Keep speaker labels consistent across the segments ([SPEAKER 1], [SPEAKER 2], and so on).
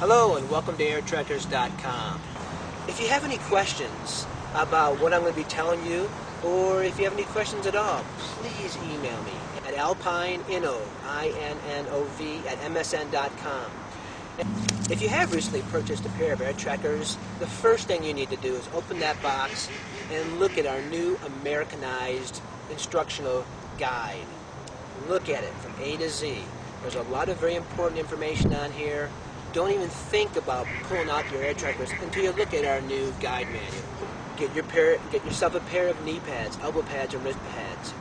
[SPEAKER 1] Hello and welcome to airtrekkers.com. If you have any questions about what I'm going to be telling you, or if you have any questions at all, please email me at alpineinov@msn.com. If you have recently purchased a pair of air trekkers, the first thing you need to do is open that box and look at our new Americanized instructional guide. Look at it from A to Z. There's a lot of very important information on here. Don't even think about pulling out your air trekkers until you look at our new guide manual. Get yourself a pair of knee pads, elbow pads, or wrist pads.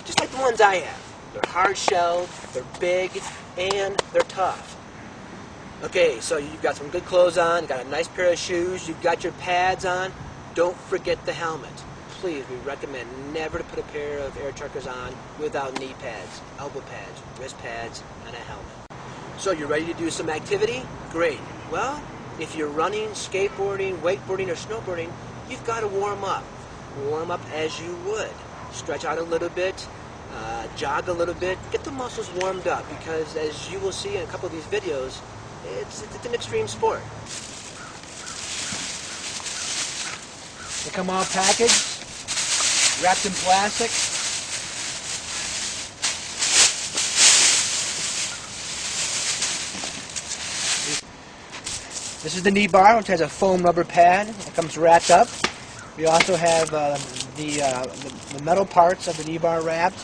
[SPEAKER 1] Just like the ones I have. They're hard-shelled, they're big, and they're tough. Okay, so you've got some good clothes on, you've got a nice pair of shoes, you've got your pads on. Don't forget the helmet. Please, we recommend never to put a pair of air trekkers on without knee pads, elbow pads, wrist pads, and a helmet. So you're ready to do some activity? Great. Well, if you're running, skateboarding, wakeboarding, or snowboarding, you've got to warm up. Warm up as you would. Stretch out a little bit, jog a little bit, get the muscles warmed up, because as you will see in a couple of these videos, it's an extreme sport. They come all packaged, wrapped in plastic. This is the knee bar, which has a foam rubber pad that comes wrapped up. We also have the metal parts of the knee bar wrapped.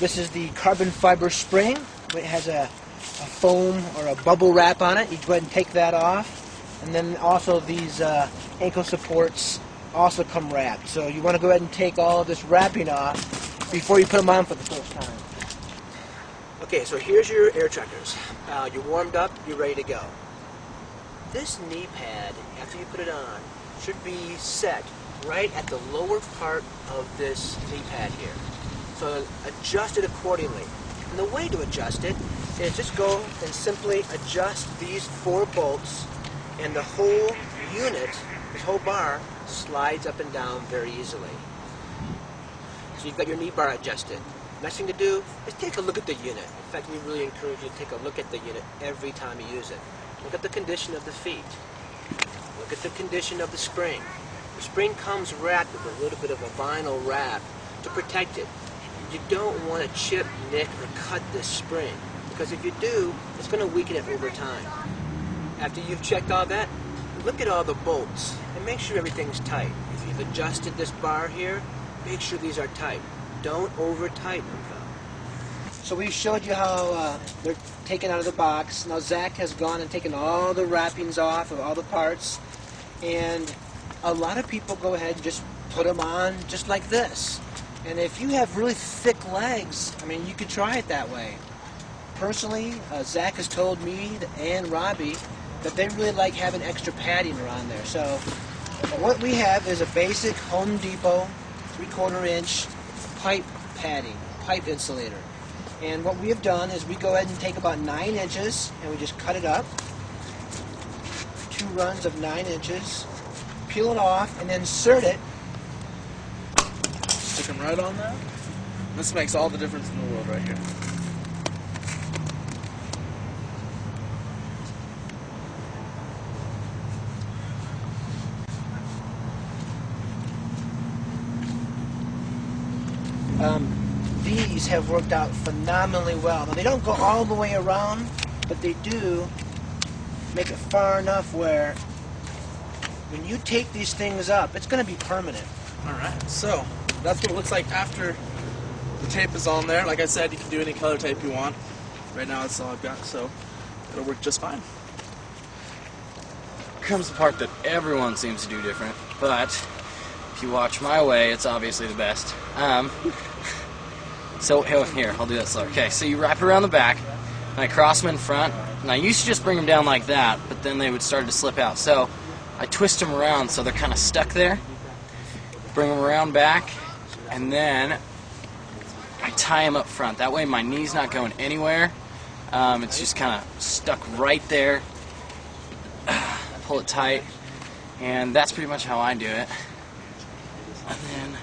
[SPEAKER 1] This is the carbon fiber spring. It has a foam or a bubble wrap on it. You go ahead and take that off. And then also these ankle supports also come wrapped. So you want to go ahead and take all of this wrapping off before you put them on for the first time. Okay, so here's your air trekkers. You're warmed up, you're ready to go. This knee pad, after you put it on, should be set right at the lower part of this knee pad here. So adjust it accordingly. And the way to adjust it is just go and simply adjust these 4 bolts, and the whole unit, this whole bar, slides up and down very easily. So you've got your knee bar adjusted. Next thing to do is take a look at the unit. In fact, we really encourage you to take a look at the unit every time you use it. Look at the condition of the feet. Look at the condition of the spring. The spring comes wrapped with a little bit of a vinyl wrap to protect it. You don't want to chip, nick, or cut this spring, because if you do, it's going to weaken it over time. After you've checked all that, look at all the bolts and make sure everything's tight. If you've adjusted this bar here, make sure these are tight. Don't over-tighten them, though. So we've showed you how they're taken out of the box. Now Zach has gone and taken all the wrappings off of all the parts, and a lot of people go ahead and just put them on just like this. And if you have really thick legs, I mean, you could try it that way. Personally, Zach has told me and Robbie that they really like having extra padding around there. So what we have is a basic Home Depot 3/4 inch pipe padding, pipe insulator. And what we have done is we go ahead and take about 9 inches and we just cut it up. 2 runs of 9 inches. Peel it off and insert it.
[SPEAKER 2] Stick them right on there. This makes all the difference in the world right here.
[SPEAKER 1] These have worked out phenomenally well. Now, they don't go all the way around, but they do make it far enough where when you take these things up, it's going to be permanent.
[SPEAKER 2] Alright, so that's what it looks like after the tape is on there. Like I said, you can do any color tape you want. Right now that's all I've got, so it'll work just fine.
[SPEAKER 3] Here comes the part that everyone seems to do different, but if you watch my way, it's obviously the best. So here, I'll do that slower. Okay, so you wrap around the back, and I cross them in front, and I used to just bring them down like that, but then they would start to slip out. So I twist them around so they're kind of stuck there, bring them around back, and then I tie them up front. That way my knee's not going anywhere. It's just kind of stuck right there. Pull it tight, and that's pretty much how I do it. And then